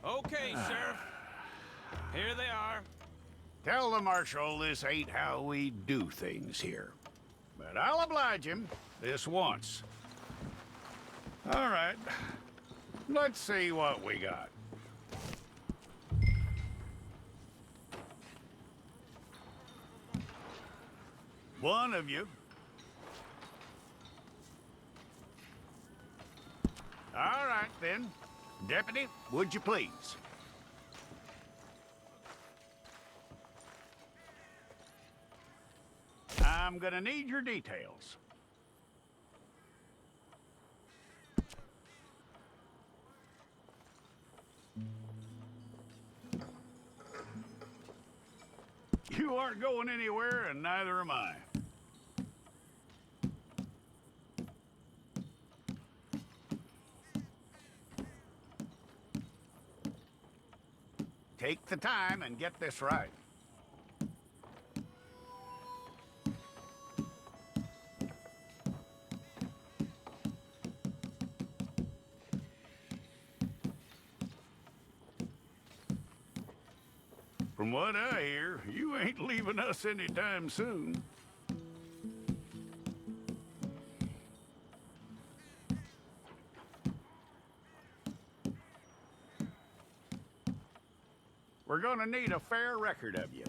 Okay, Sheriff. Here they are. Tell the Marshal this ain't how we do things here. But I'll oblige him this once. All right. Let's see what we got. One of you. All right, then. Deputy, would you please? I'm gonna need your details. You aren't going anywhere, and neither am I. Take the time and get this right. From what I hear, you ain't leaving us anytime soon. We're gonna need a fair record of you.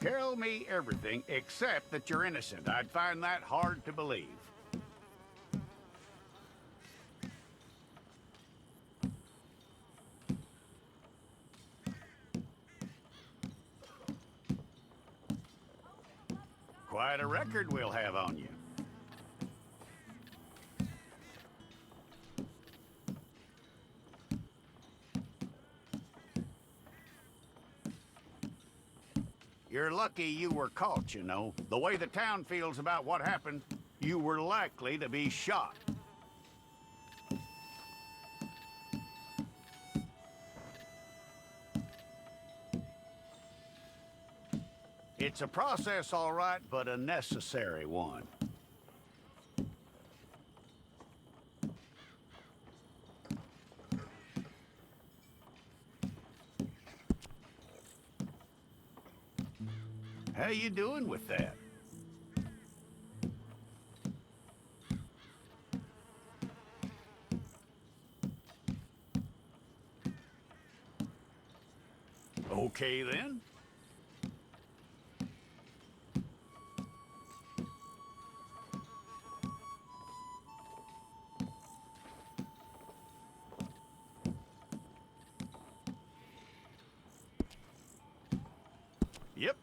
Tell me everything except that you're innocent. I'd find that hard to believe. Quite a record we'll have on you. You're lucky you were caught, you know. The way the town feels about what happened, you were likely to be shot. It's a process, all right, but a necessary one. How you doing with that? Okay, then. Yep.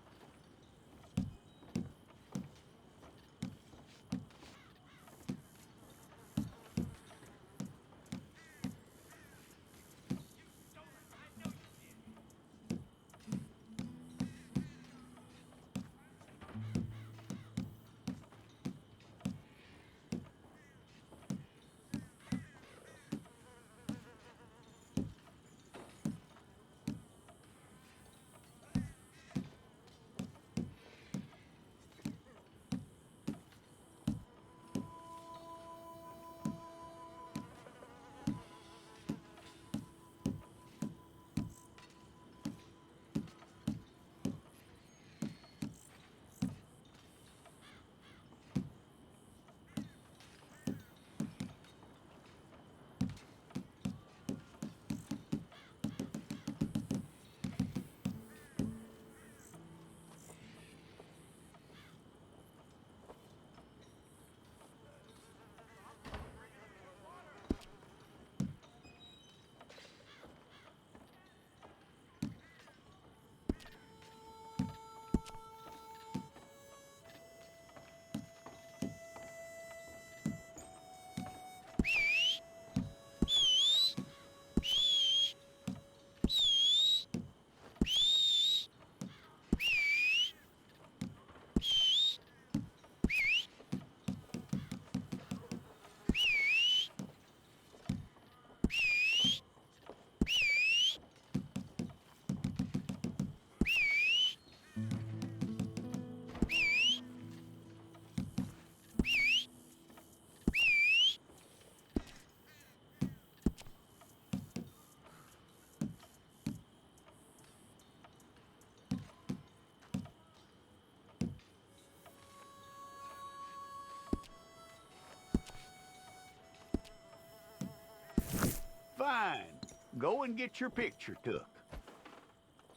go and get your picture took.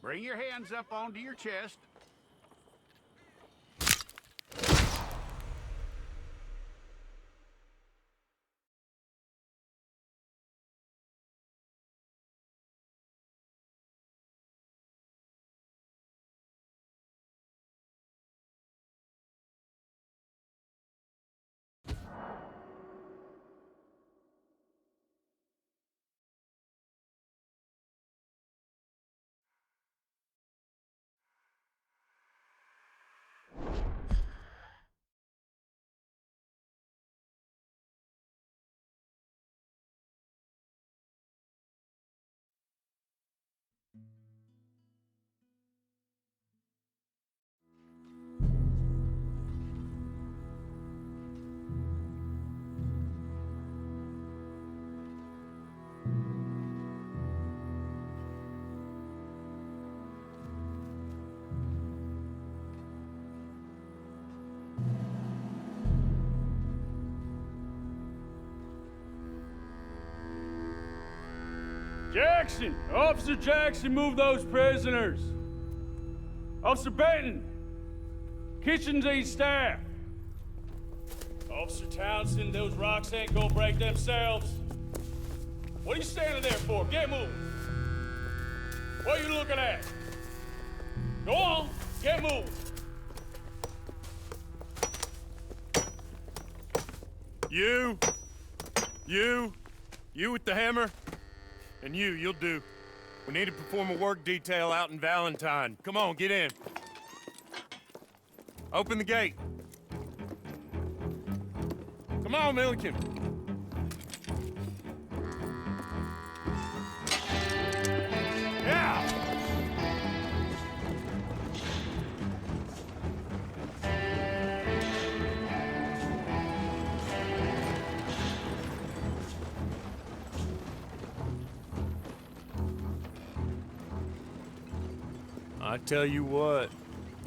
Bring your hands up onto your chest. Jackson! Officer Jackson, move those prisoners! Officer Benton! Kitchens ain't staff! Officer Townsend, those rocks ain't gonna break themselves. What are you standing there for? Get moving! What are you looking at? Go on, get moving! You with the hammer? And you'll do. We need to perform a work detail out in Valentine. Come on, get in. Open the gate. Come on, Milliken. Yeah! I tell you what,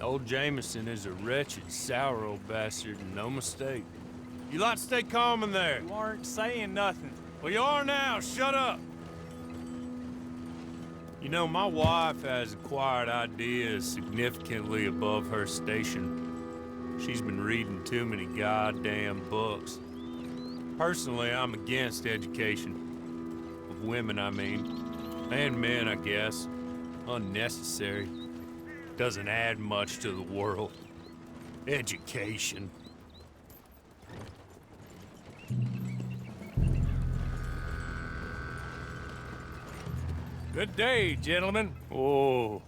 old Jameson is a wretched, sour old bastard, and no mistake. You lot stay calm in there. You aren't saying nothing. Well, you are now. Shut up. You know, my wife has acquired ideas significantly above her station. She's been reading too many goddamn books. Personally, I'm against education. Of women, I mean. And men, I guess. Unnecessary. Doesn't add much to the world. Education. Good day, gentlemen. Oh,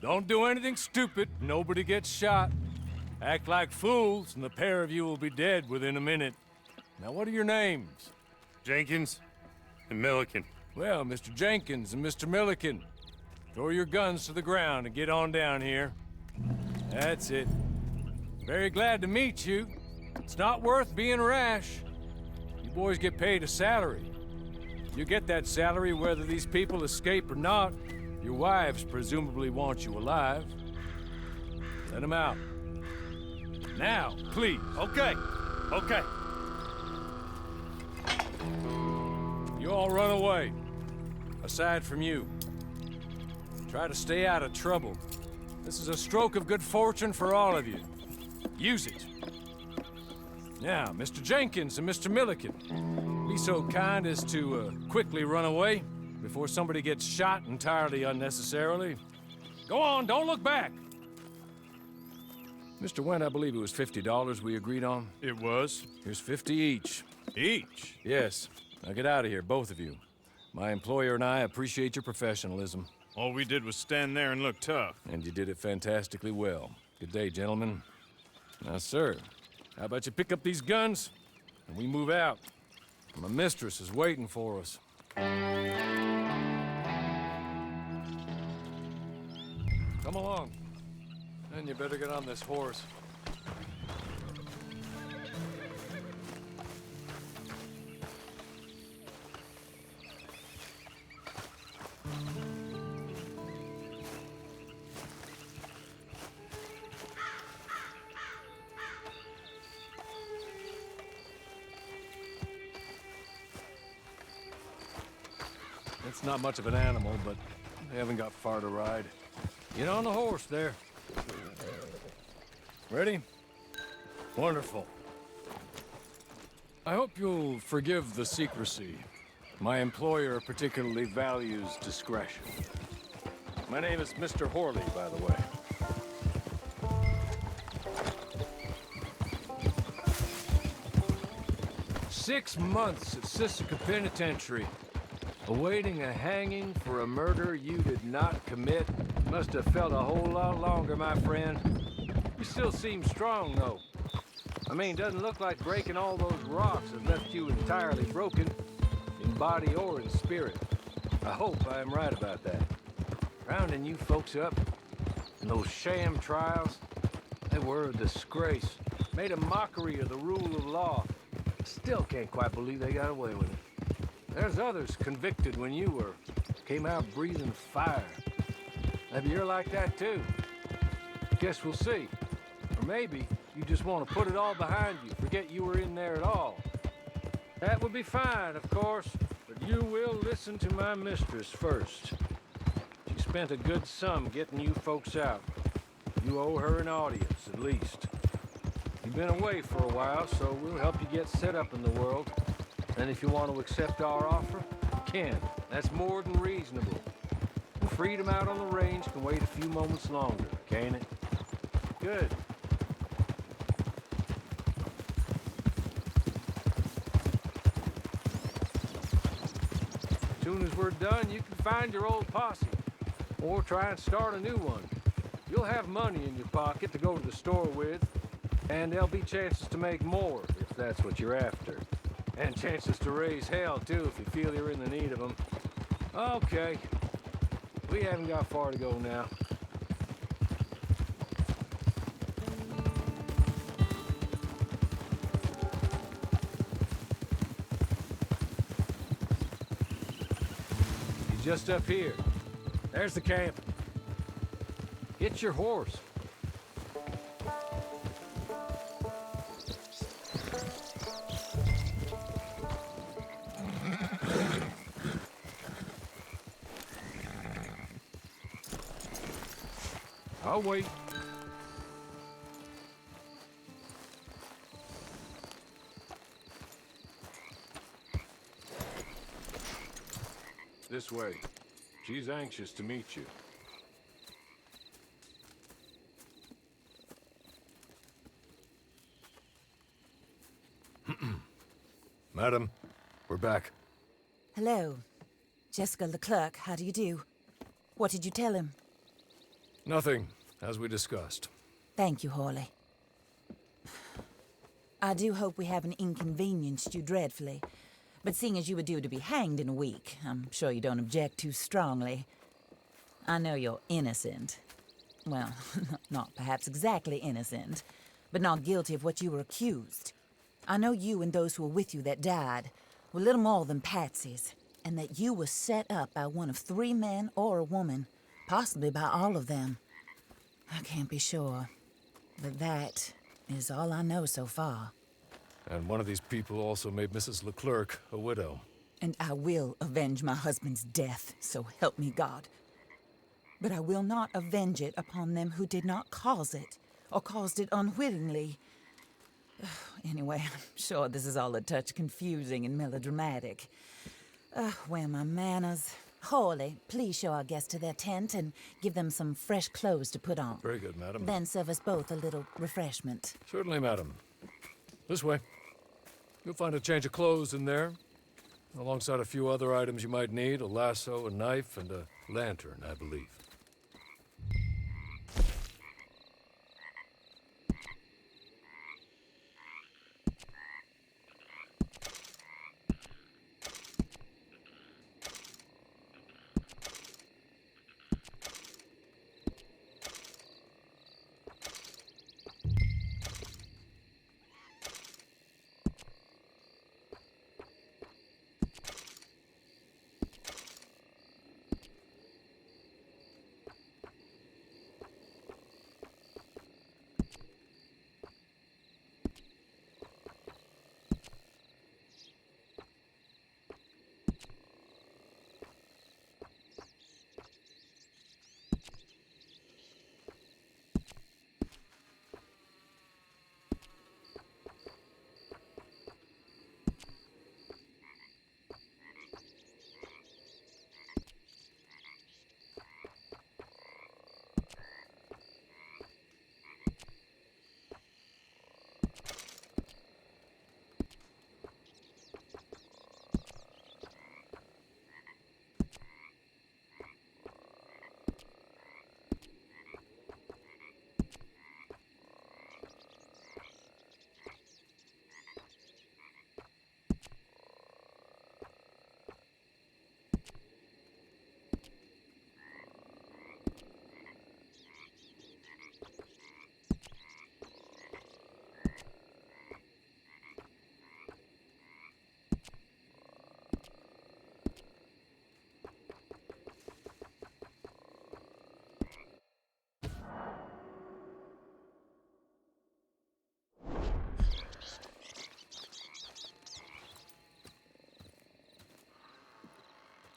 Don't do anything stupid. Nobody gets shot. Act like fools, and the pair of you will be dead within a minute. Now, what are your names? Jenkins and Milliken. Well, Mr. Jenkins and Mr. Milliken, throw your guns to the ground and get on down here. That's it. Very glad to meet you. It's not worth being rash. You boys get paid a salary. You get that salary whether these people escape or not. Your wives presumably want you alive. Let them out. Now, please. Okay. You all run away. Aside from you. Try to stay out of trouble. This is a stroke of good fortune for all of you. Use it. Now, Mr. Jenkins and Mr. Milliken, be so kind as to quickly run away before somebody gets shot entirely unnecessarily. Go on, don't look back. Mr. Wendt, I believe it was $50 we agreed on. It was. Here's 50 each. Each? Yes. Now get out of here, both of you. My employer and I appreciate your professionalism. All we did was stand there and look tough. And you did it fantastically well. Good day, gentlemen. Now, sir, how about you pick up these guns and we move out? My mistress is waiting for us. Come along. And you better get on this horse. It's not much of an animal, but they haven't got far to ride. Get on the horse there. Ready? Wonderful. I hope you'll forgive the secrecy. My employer particularly values discretion. My name is Mr. Horley, by the way. "6 months at Sisika Penitentiary, awaiting a hanging for a murder you did not commit. Must have felt a whole lot longer, my friend. You still seem strong, though. I mean, doesn't look like breaking all those rocks has left you entirely broken, in body or in spirit. I hope I am right about that. Rounding you folks up, and those sham trials, they were a disgrace. Made a mockery of the rule of law. Still can't quite believe they got away with it. There's others convicted when you were. Came out breathing fire. Maybe you're like that too. Guess we'll see. Or maybe you just want to put it all behind you, forget you were in there at all. That would be fine, of course, but you will listen to my mistress first. She spent a good sum getting you folks out. You owe her an audience, at least. You've been away for a while, so we'll help you get set up in the world. And if you want to accept our offer, you can. That's more than reasonable. And freedom out on the range can wait a few moments longer, can't it? Good. As soon as we're done, you can find your old posse. Or try and start a new one. You'll have money in your pocket to go to the store with. And there'll be chances to make more, if that's what you're after. And chances to raise hell, too, if you feel you're in the need of them. Okay. We haven't got far to go now. He's just up here. There's the camp. Get your horse. I'll wait. This way. She's anxious to meet you. Madam, we're back. Hello. Jessica Leclerc, how do you do? What did you tell him? Nothing, as we discussed. Thank you, Horley. I do hope we haven't inconvenienced you dreadfully. But seeing as you were due to be hanged in a week, I'm sure you don't object too strongly. I know you're innocent. Well, not perhaps exactly innocent, but not guilty of what you were accused. I know you and those who were with you that died were little more than patsies, and that you were set up by one of 3 men or a woman, possibly by all of them. I can't be sure, but that is all I know so far. And one of these people also made Mrs. Leclerc a widow. And I will avenge my husband's death, so help me God. But I will not avenge it upon them who did not cause it, or caused it unwittingly. Anyway, I'm sure this is all a touch confusing and melodramatic. Where are my manners? Horley, please show our guests to their tent and give them some fresh clothes to put on. Very good, madam. Then serve us both a little refreshment. Certainly, madam. This way. You'll find a change of clothes in there, alongside a few other items you might need, a lasso, a knife, and a lantern, I believe.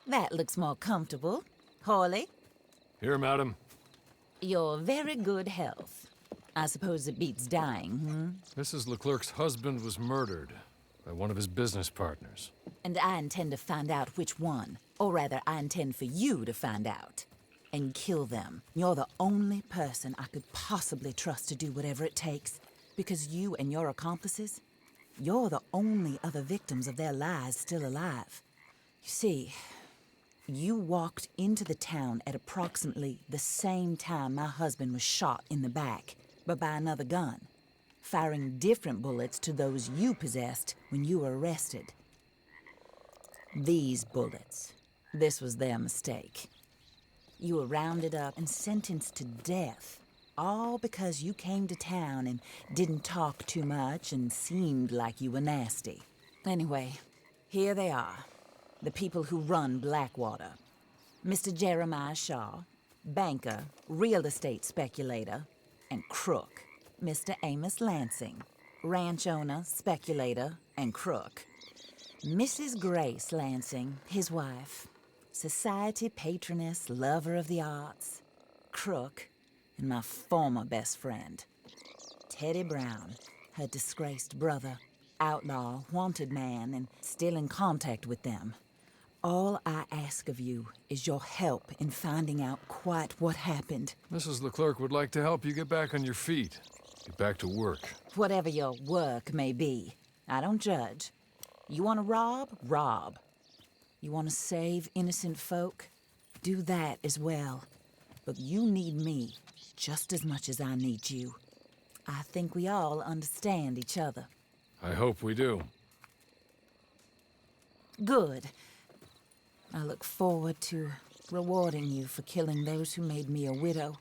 That looks more comfortable. Hawley, Here, madam. your very good health. I suppose it beats dying, Mrs. Leclerc's husband was murdered by one of his business partners. And I intend to find out which one. Or rather, I intend for you to find out. And kill them. You're the only person I could possibly trust to do whatever it takes. Because you and your accomplices, you're the only other victims of their lies still alive. You see, you walked into the town at approximately the same time my husband was shot in the back, but by another gun, firing different bullets to those you possessed when you were arrested. These bullets, this was their mistake. You were rounded up and sentenced to death, all because you came to town and didn't talk too much and seemed like you were nasty. Anyway, here they are, the people who run Blackwater. Mr. Jeremiah Shaw, banker, real estate speculator, and crook. Mr. Amos Lansing, ranch owner, speculator, and crook. Mrs. Grace Lansing, his wife, society patroness, lover of the arts, crook, and my former best friend. Teddy Brown, her disgraced brother, outlaw, wanted man, and still in contact with them. All I ask of you is your help in finding out quite what happened. Mrs. Leclerc would like to help you get back on your feet. Get back to work. Whatever your work may be, I don't judge. You want to rob? Rob. You want to save innocent folk? Do that as well. But you need me just as much as I need you. I think we all understand each other. I hope we do. Good. I look forward to rewarding you for killing those who made me a widow.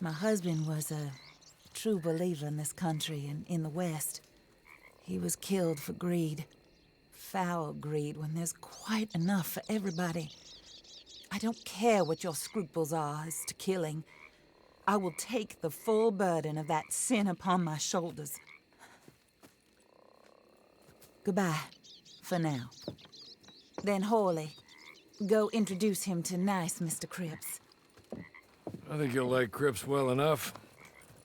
My husband was a true believer in this country and in the West. He was killed for greed. Foul greed when there's quite enough for everybody. I don't care what your scruples are as to killing. I will take the full burden of that sin upon my shoulders. Goodbye, for now. Then Hawley, go introduce him to nice Mr. Cripps. I think you'll like Cripps well enough.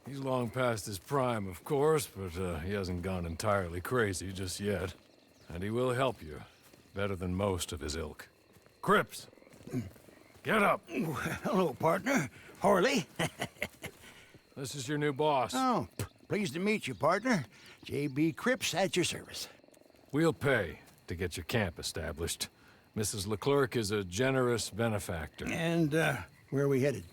He's long past his prime, of course, but he hasn't gone entirely crazy just yet. And he will help you, better than most of his ilk. Cripps! Get up! Hello, partner. Harley. This is your new boss. Oh, pleased to meet you, partner. J.B. Cripps at your service. We'll pay to get your camp established. Mrs. Leclerc is a generous benefactor. And, where are we headed?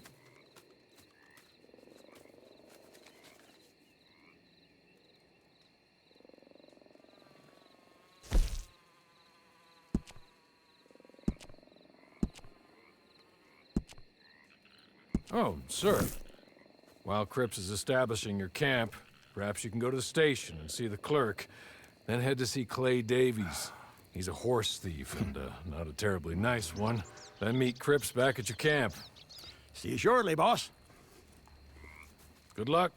Oh, sir. While Cripps is establishing your camp, perhaps you can go to the station and see the clerk, then head to see Clay Davies. He's a horse thief, and not a terribly nice one. Then meet Cripps back at your camp. See you shortly, boss. Good luck.